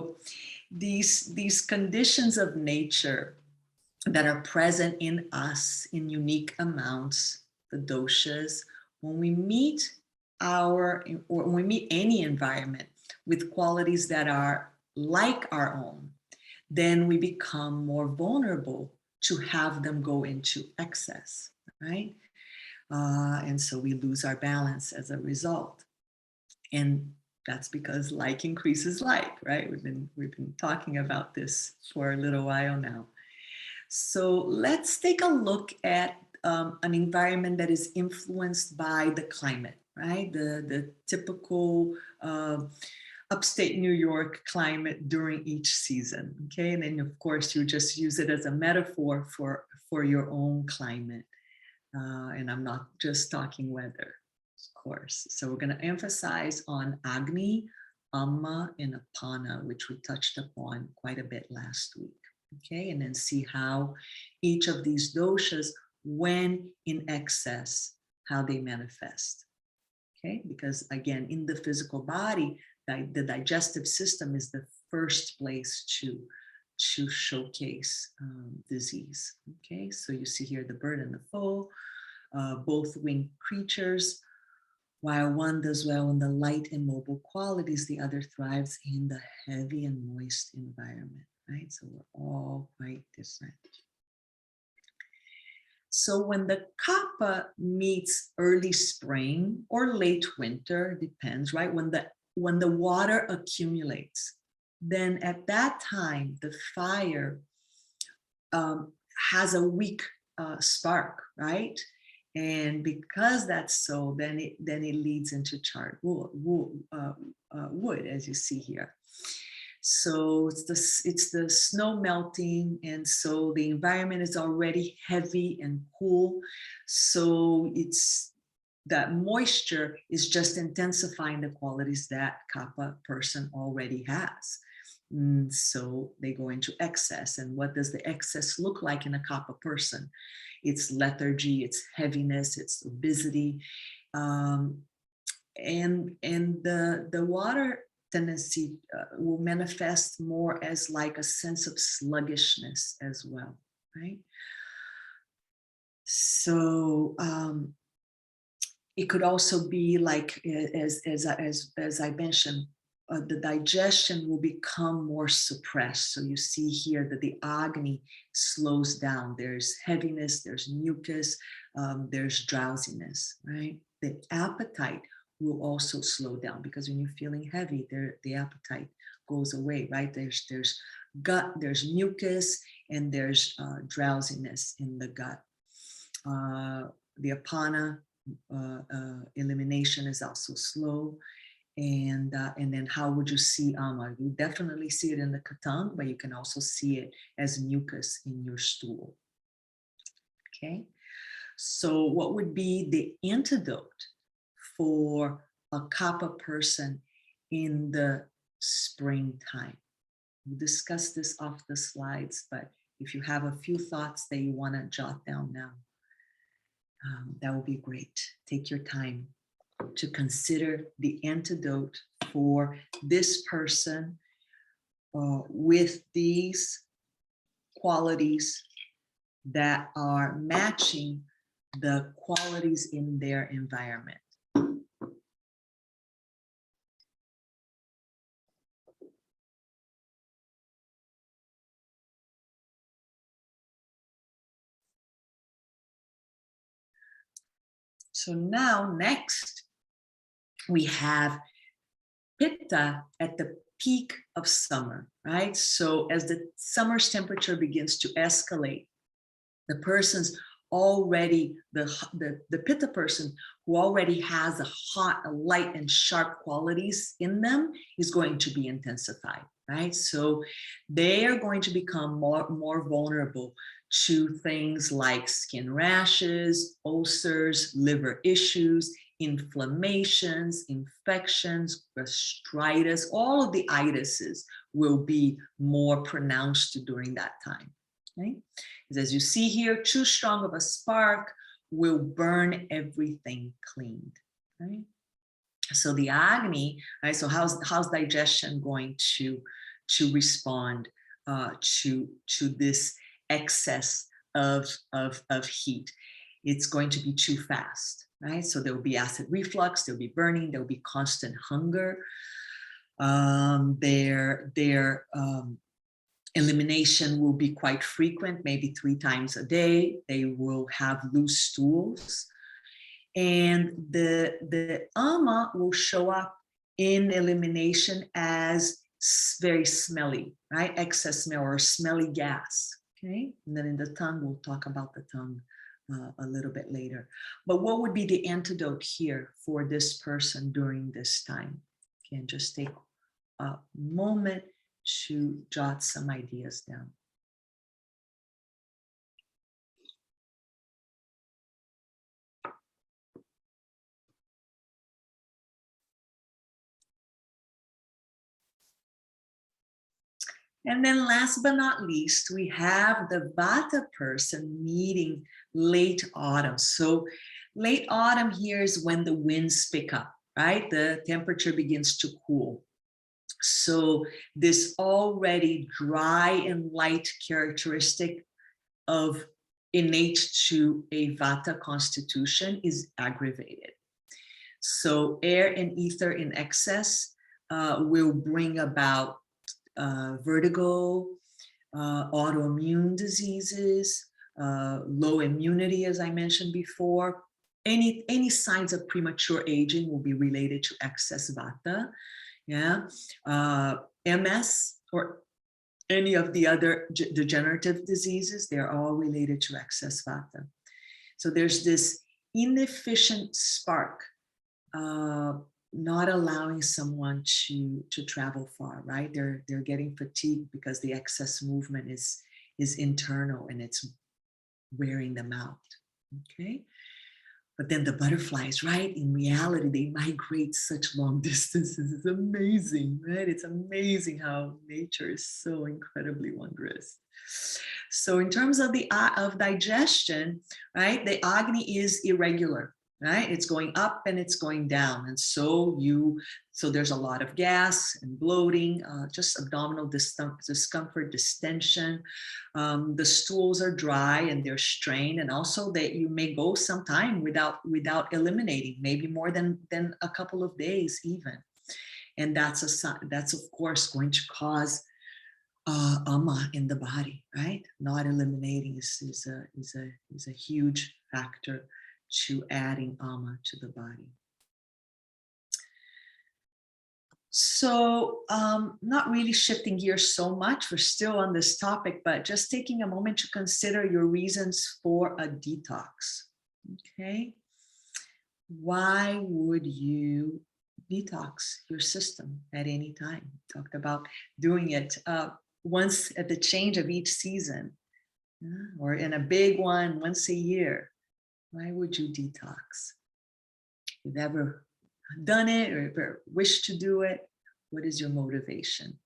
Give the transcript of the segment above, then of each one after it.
So these conditions of nature that are present in us in unique amounts, the doshas, when we meet or when we meet any environment with qualities that are like our own, then we become more vulnerable to have them go into excess, right? And so we lose our balance as a result. And that's because like increases like, right? We've been talking about this for a little while now. So let's take a look at an environment that is influenced by the climate, right? The typical upstate New York climate during each season, okay? And then of course you just use it as a metaphor for your own climate. And I'm not just talking weather, of course. So we're going to emphasize on Agni, Amma, and Apana, which we touched upon quite a bit last week. Okay, and then see how each of these doshas, when in excess, how they manifest. Okay, because again, in the physical body, the digestive system is the first place to showcase disease. Okay, so you see here the bird and the foal, both winged creatures. While one does well in the light and mobile qualities, the other thrives in the heavy and moist environment, right? So we're all quite different. So when the kapha meets early spring or late winter, depends, right? When the water accumulates, then at that time, the fire has a weak spark, right? And because that's so, then it leads into charred wood, as you see here. So it's the snow melting, and so the environment is already heavy and cool. So it's that moisture is just intensifying the qualities that kapha person already has. So they go into excess. And what does the excess look like in a kapha person? It's lethargy, it's heaviness, it's obesity, and the water tendency will manifest more as like a sense of sluggishness as well, right? So it could also be like, as I mentioned, the digestion will become more suppressed. So you see here that the Agni slows down. There's heaviness, there's mucus, there's drowsiness, right? The appetite will also slow down, because when you're feeling heavy, the appetite goes away, right? There's gut, there's mucus, and there's drowsiness in the gut. The Apana elimination is also slow. And then how would you see Amma? You definitely see it in the Katang, but you can also see it as mucus in your stool. Okay, so what would be the antidote for a kapha person in the springtime? We'll discuss this off the slides, but if you have a few thoughts that you want to jot down now, that would be great. Take your time to consider the antidote for this person with these qualities that are matching the qualities in their environment. So now next, we have Pitta at the peak of summer, right? So as the summer's temperature begins to escalate, the person's already, the Pitta person who already has a hot, a light and sharp qualities in them is going to be intensified, right? So they are going to become more vulnerable to things like skin rashes, ulcers, liver issues, inflammations, infections, gastritis. All of the itises will be more pronounced during that time, right? Because as you see here, too strong of a spark will burn everything cleaned, right? So the Agni, right? So how's digestion going to to respond to this excess of heat. It's going to be too fast, right? So there will be acid reflux, there will be burning, there will be constant hunger. Their elimination will be quite frequent, maybe 3 times a day. They will have loose stools. And the ama will show up in elimination as very smelly, right? Excess smell or smelly gas, okay? And then in the tongue, we'll talk about the tongue a little bit later. But what would be the antidote here for this person during this time? Again, just take a moment to jot some ideas down. And then last but not least, we have the Vata person meeting late autumn. So late autumn here is when the winds pick up, right? The temperature begins to cool. So this already dry and light characteristic of innate to a Vata constitution is aggravated. So air and ether in excess will bring about vertigo, autoimmune diseases, low immunity, as I mentioned before. Any signs of premature aging will be related to excess Vata. Yeah, MS or any of the other degenerative diseases, they're all related to excess Vata. So there's this inefficient spark, not allowing someone to travel far, right? They're getting fatigued because the excess movement is internal and it's wearing them out, okay? But then the butterflies, right? In reality, they migrate such long distances. It's amazing, right? It's amazing how nature is so incredibly wondrous. So in terms of digestion, right? The Agni is irregular, right? It's going up and it's going down. And so there's a lot of gas and bloating, just abdominal discomfort, distension. The stools are dry and they're strained, and also that you may go some time without eliminating, maybe more than a couple of days even. And that's of course going to cause ama in the body, right? Not eliminating is a huge factor to adding ama to the body. So not really shifting gears so much, we're still on this topic, but just taking a moment to consider your reasons for a detox, okay? Why would you detox your system at any time? Talked about doing it once at the change of each season, or in a big one once a year. Why would you detox? If you've ever done it or ever wish to do it, what is your motivation?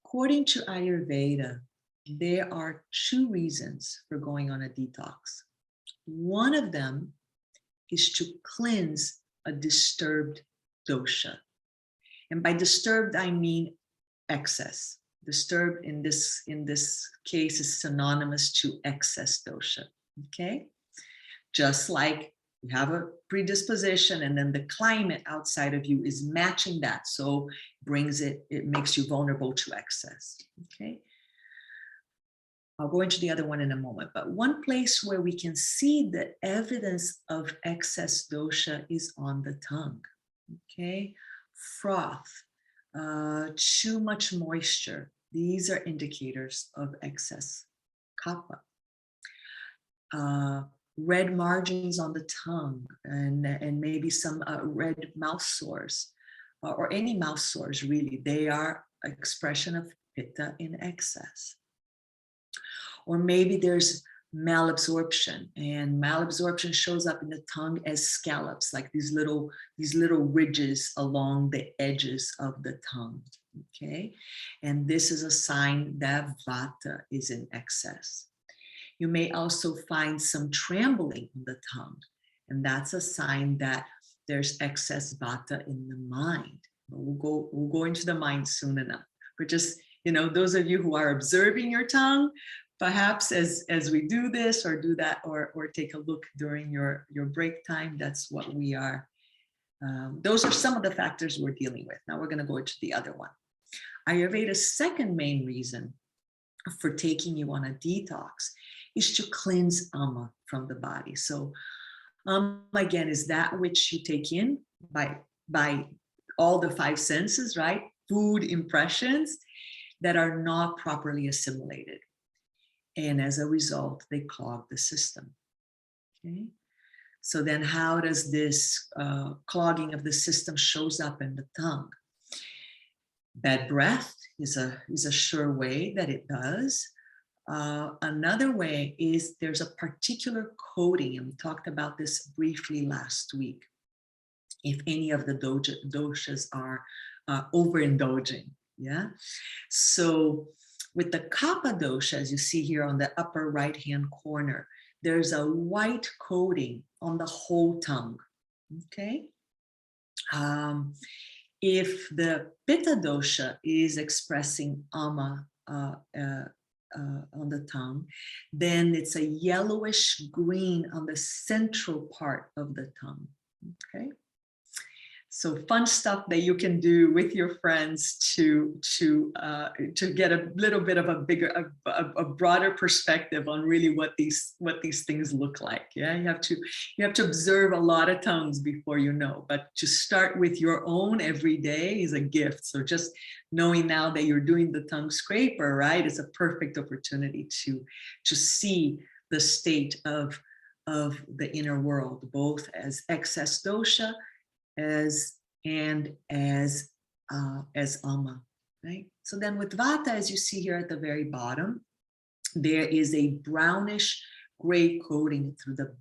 According to Ayurveda, there are 2 reasons for going on a detox. One of them is to cleanse a disturbed dosha. And by disturbed, I mean excess. Disturbed in this case is synonymous to excess dosha, okay? Just like you have a predisposition and then the climate outside of you is matching that. So it makes you vulnerable to excess, okay? I'll go into the other one in a moment, but one place where we can see the evidence of excess dosha is on the tongue, okay? Froth, too much moisture. These are indicators of excess kapha. Red margins on the tongue and maybe some red mouth sores or any mouth sores, really. They are expression of pitta in excess. Or maybe there's malabsorption, and malabsorption shows up in the tongue as scallops, like these little ridges along the edges of the tongue, okay? And this is a sign that vata is in excess. You may also find some trembling in the tongue, and that's a sign that there's excess vata in the mind. We'll go into the mind soon enough. Or just, those of you who are observing your tongue, perhaps as we do this or do that, or take a look during your break time, that's what we are. Those are some of the factors we're dealing with. Now we're going to go into the other one. Ayurveda's second main reason for taking you on a detox is to cleanse ama from the body. So again, is that which you take in by all the five senses, right? Food impressions that are not properly assimilated. And as a result, they clog the system. Okay. So then how does this clogging of the system shows up in the tongue? Bad breath is a sure way that it does. Another way is there's a particular coating, and we talked about this briefly last week. If any of the doshas are overindulging, yeah? So with the kapha dosha, as you see here on the upper right-hand corner, there's a white coating on the whole tongue, okay? If the pitta dosha is expressing ama on the tongue, then it's a yellowish green on the central part of the tongue, okay? So fun stuff that you can do with your friends to get a little bit of a broader perspective on really what these things look like. Yeah, you have to observe a lot of tongues before you know. But to start with your own every day is a gift. So just knowing now that you're doing the tongue scraper, right, is a perfect opportunity to see the state of the inner world, both as excess dosha as ama, right? So then with vata, as you see here at the very bottom, there is a brownish gray coating through the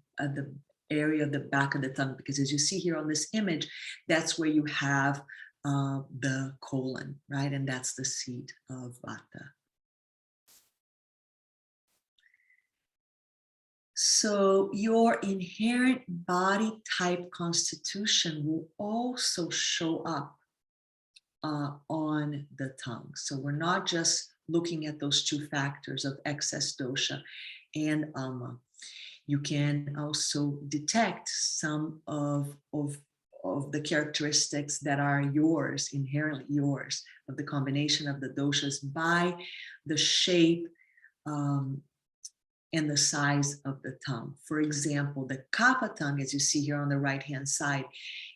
area of the back of the tongue, because as you see here on this image, that's where you have the colon, right? And that's the seat of vata. So your inherent body type constitution will also show up on the tongue. So we're not just looking at those two factors of excess dosha and ama. You can also detect some of the characteristics that are yours, inherently yours, of the combination of the doshas by the shape and the size of the tongue. For example, the kapha tongue, as you see here on the right-hand side,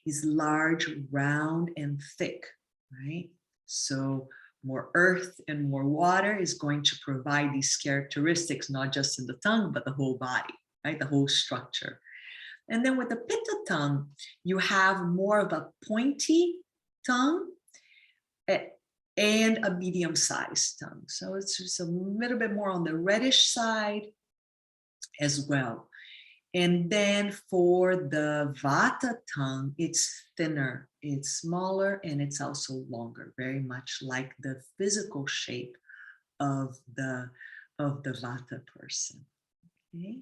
is large, round, and thick, right? So more earth and more water is going to provide these characteristics, not just in the tongue, but the whole body, right? The whole structure. And then with the pitta tongue, you have more of a pointy tongue and a medium-sized tongue. So it's just a little bit more on the reddish side as well. And then for the vata tongue, it's thinner, it's smaller, and it's also longer, very much like the physical shape of the vata person. Okay.